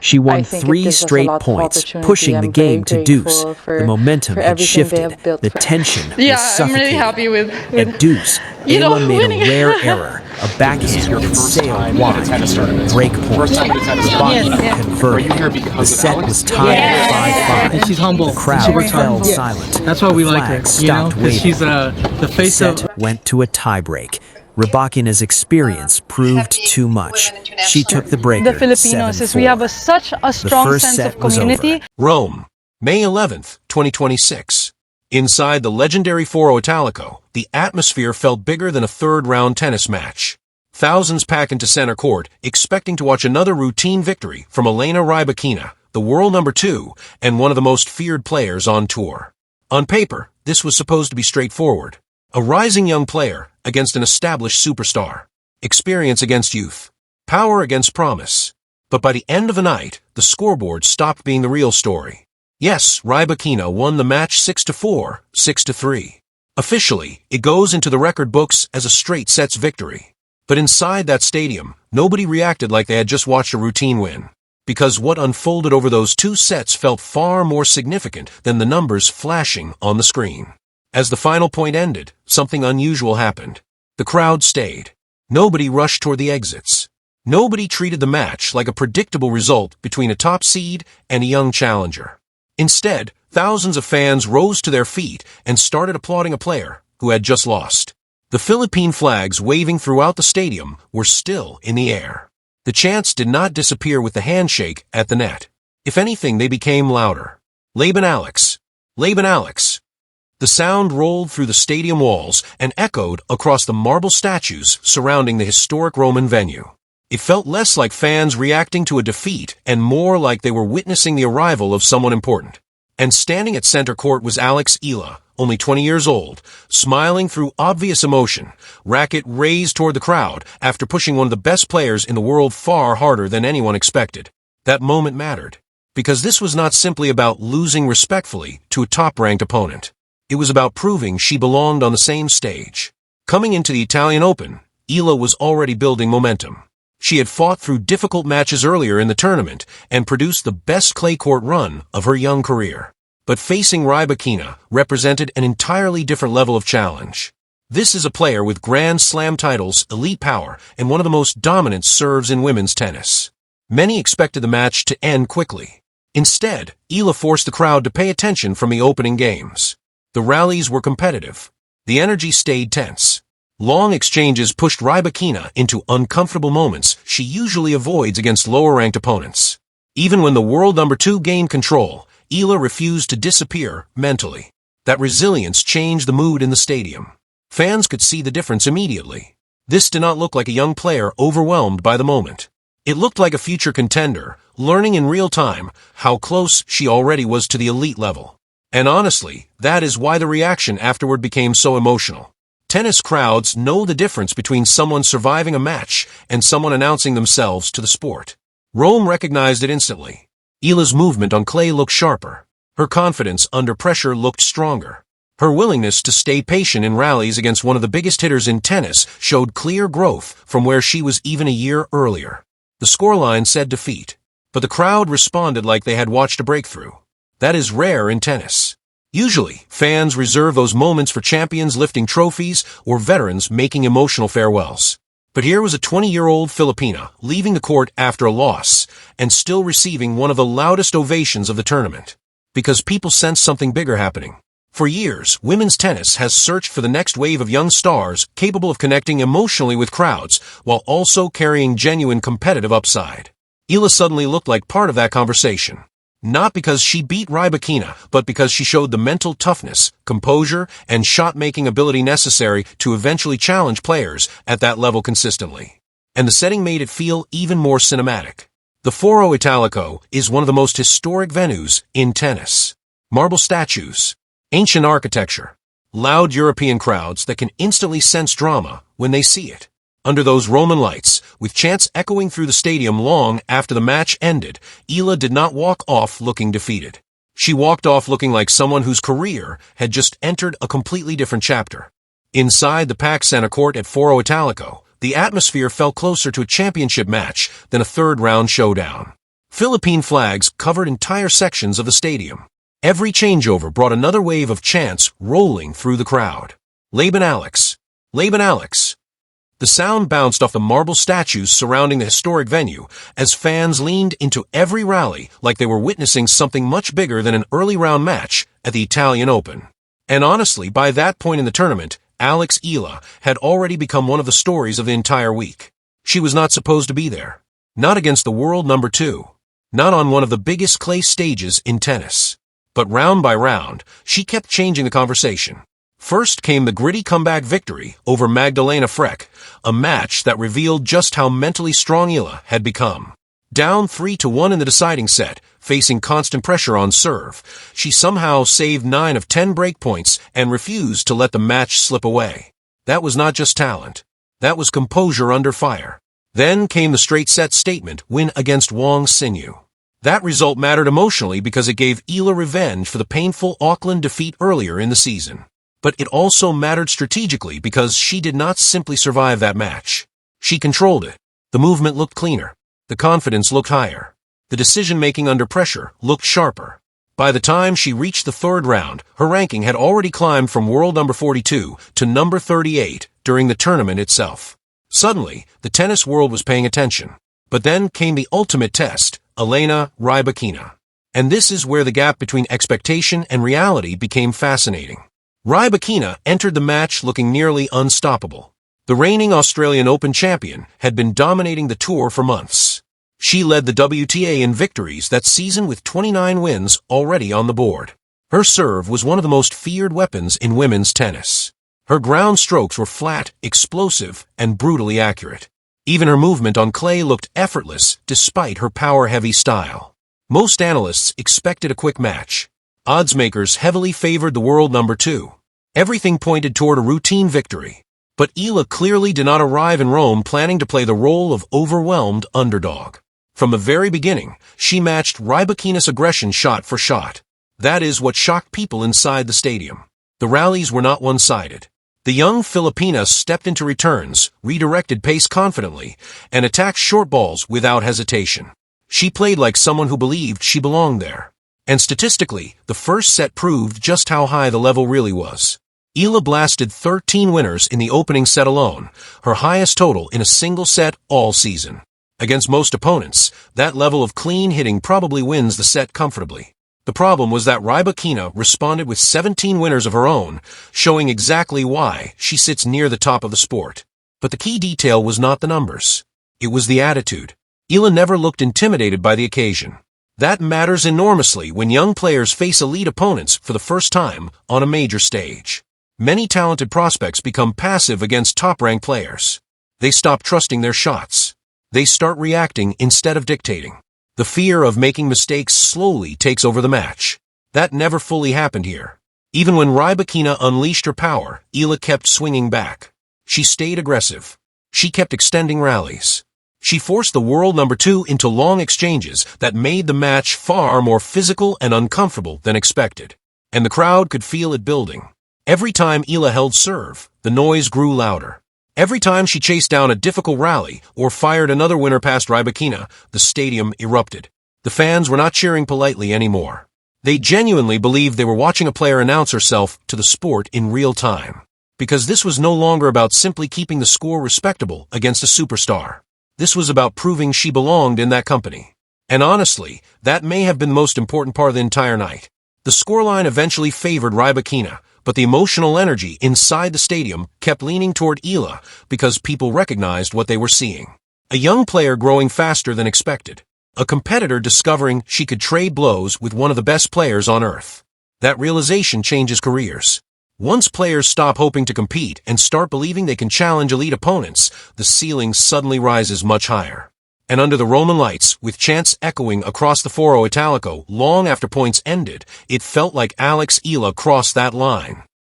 She won I think it 3 gives us a straight lot of points, opportunity. pushing the I'm very game to deuce. grateful for The momentum for had everything they shifted. have built The for us. tension was Yeah, I'm really suffocating. happy with At deuce, you know, Eala made winning. a rare error, a backhand Your that first sailed time at a wide. tennis tournament. Break First point. time at a tennis The tournament. bottom Yes. Are converted. you here The because of set Alex? was tied at 5-5. And she's humble. The And she crowd works hard. fell Yeah. silent. That's why The we like her, flags you know, stopped because she's waving. the The face of. set went to a tiebreak. Rybakina's experience proved too much. She took the breaker. The Filipinos is we have such a strong first sense set of was community. over. Rome, May 11th, 2026. Inside the legendary Foro Italico, the atmosphere felt bigger than a third-round tennis match. Thousands pack into center court, expecting to watch another routine victory from Elena Rybakina, the world number 2 and one of the most feared players on tour. On paper, this was supposed to be straightforward. A rising young player against an established superstar. Experience against youth. Power against promise. But by the end of the night, the scoreboard stopped being the real story. Yes, Rybakina won the match 6-4, 6-3. Officially, it goes into the record books as a straight sets victory. But inside that stadium, nobody reacted like they had just watched a routine win. Because what unfolded over those 2 sets felt far more significant than the numbers flashing on the screen. As the final point ended, something unusual happened. The crowd stayed. Nobody rushed toward the exits. Nobody treated the match like a predictable result between a top seed and a young challenger. Instead, thousands of fans rose to their feet and started applauding a player who had just lost. The Philippine flags waving throughout the stadium were still in the air. The chants did not disappear with the handshake at the net. If anything, they became louder. Laban Alex. Laban Alex. The sound rolled through the stadium walls and echoed across the marble statues surrounding the historic Roman venue. It felt less like fans reacting to a defeat and more like they were witnessing the arrival of someone important. And standing at center court was Eala, only 20 years old, smiling through obvious emotion, racket raised toward the crowd after pushing one of the best players in the world far harder than anyone expected. That moment mattered, because this was not simply about losing respectfully to a top-ranked opponent. It was about proving she belonged on the same stage. Coming into the Italian Open, Eala was already building momentum. She had fought through difficult matches earlier in the tournament and produced the best clay court run of her young career. But facing Rybakina represented an entirely different level of challenge. This is a player with Grand Slam titles, elite power, and one of the most dominant serves in women's tennis. Many expected the match to end quickly. Instead, Eala forced the crowd to pay attention from the opening games. The rallies were competitive. The energy stayed tense. Long exchanges pushed Rybakina into uncomfortable moments she usually avoids against lower-ranked opponents. Even when the world number 2 gained control, Eala refused to disappear mentally. That resilience changed the mood in the stadium. Fans could see the difference immediately. This did not look like a young player overwhelmed by the moment. It looked like a future contender, learning in real time how close she already was to the elite level. And honestly, that is why the reaction afterward became so emotional. Tennis crowds know the difference between someone surviving a match and someone announcing themselves to the sport. Rome recognized it instantly. Eala's movement on clay looked sharper. Her confidence under pressure looked stronger. Her willingness to stay patient in rallies against one of the biggest hitters in tennis showed clear growth from where she was even a year earlier. The scoreline said defeat, but the crowd responded like they had watched a breakthrough. That is rare in tennis. Usually, fans reserve those moments for champions lifting trophies or veterans making emotional farewells. But here was a 20-year-old Filipina leaving the court after a loss and still receiving one of the loudest ovations of the tournament. Because people sensed something bigger happening. For years, women's tennis has searched for the next wave of young stars capable of connecting emotionally with crowds while also carrying genuine competitive upside. Eala suddenly looked like part of that conversation. Not because she beat Rybakina, but because she showed the mental toughness, composure, and shot-making ability necessary to eventually challenge players at that level consistently. And the setting made it feel even more cinematic. The Foro Italico is one of the most historic venues in tennis. Marble statues, ancient architecture, loud European crowds that can instantly sense drama when they see it. Under those Roman lights, with chants echoing through the stadium long after the match ended, Eala did not walk off looking defeated. She walked off looking like someone whose career had just entered a completely different chapter. Inside the packed center court at Foro Italico, the atmosphere felt closer to a championship match than a third-round showdown. Philippine flags covered entire sections of the stadium. Every changeover brought another wave of chants rolling through the crowd. Laban Alex. Laban Alex. The sound bounced off the marble statues surrounding the historic venue as fans leaned into every rally like they were witnessing something much bigger than an early round match at the Italian Open. And honestly, by that point in the tournament, Alex Eala had already become one of the stories of the entire week. She was not supposed to be there. Not against the world number 2. Not on one of the biggest clay stages in tennis. But round by round, she kept changing the conversation. First came the gritty comeback victory over Magdalena Freck, a match that revealed just how mentally strong Eala had become. Down 3-1 in the deciding set, facing constant pressure on serve, she somehow saved 9 of 10 break points and refused to let the match slip away. That was not just talent. That was composure under fire. Then came the straight set statement win against Wang Xinyu. That result mattered emotionally because it gave Eala revenge for the painful Auckland defeat earlier in the season. But it also mattered strategically because she did not simply survive that match. She controlled it. The movement looked cleaner. The confidence looked higher. The decision-making under pressure looked sharper. By the time she reached the third round, her ranking had already climbed from world number 42 to number 38 during the tournament itself. Suddenly, the tennis world was paying attention. But then came the ultimate test, Elena Rybakina. And this is where the gap between expectation and reality became fascinating. Rybakina entered the match looking nearly unstoppable. The reigning Australian Open champion had been dominating the tour for months. She led the WTA in victories that season with 29 wins already on the board. Her serve was one of the most feared weapons in women's tennis. Her ground strokes were flat, explosive, and brutally accurate. Even her movement on clay looked effortless despite her power-heavy style. Most analysts expected a quick match. Oddsmakers heavily favored the world number 2. Everything pointed toward a routine victory. But Eala clearly did not arrive in Rome planning to play the role of overwhelmed underdog. From the very beginning, she matched Rybakina's aggression shot for shot. That is what shocked people inside the stadium. The rallies were not one-sided. The young Filipina stepped into returns, redirected pace confidently, and attacked short balls without hesitation. She played like someone who believed she belonged there. And statistically, the first set proved just how high the level really was. Eala blasted 13 winners in the opening set alone, her highest total in a single set all season. Against most opponents, that level of clean hitting probably wins the set comfortably. The problem was that Rybakina responded with 17 winners of her own, showing exactly why she sits near the top of the sport. But the key detail was not the numbers. It was the attitude. Eala never looked intimidated by the occasion. That matters enormously when young players face elite opponents for the first time on a major stage. Many talented prospects become passive against top-ranked players. They stop trusting their shots. They start reacting instead of dictating. The fear of making mistakes slowly takes over the match. That never fully happened here. Even when Rybakina unleashed her power, Eala kept swinging back. She stayed aggressive. She kept extending rallies. She forced the world number 2 into long exchanges that made the match far more physical and uncomfortable than expected. And the crowd could feel it building. Every time Eala held serve, the noise grew louder. Every time she chased down a difficult rally or fired another winner past Rybakina, the stadium erupted. The fans were not cheering politely anymore. They genuinely believed they were watching a player announce herself to the sport in real time. Because this was no longer about simply keeping the score respectable against a superstar. This was about proving she belonged in that company. And honestly, that may have been the most important part of the entire night. The scoreline eventually favored Rybakina, but the emotional energy inside the stadium kept leaning toward Eala because people recognized what they were seeing. A young player growing faster than expected. A competitor discovering she could trade blows with one of the best players on earth. That realization changes careers. Once players stop hoping to compete and start believing they can challenge elite opponents, the ceiling suddenly rises much higher. And under the Roman lights, with chants echoing across the Foro Italico long after points ended, it felt like Alex Eala crossed that line.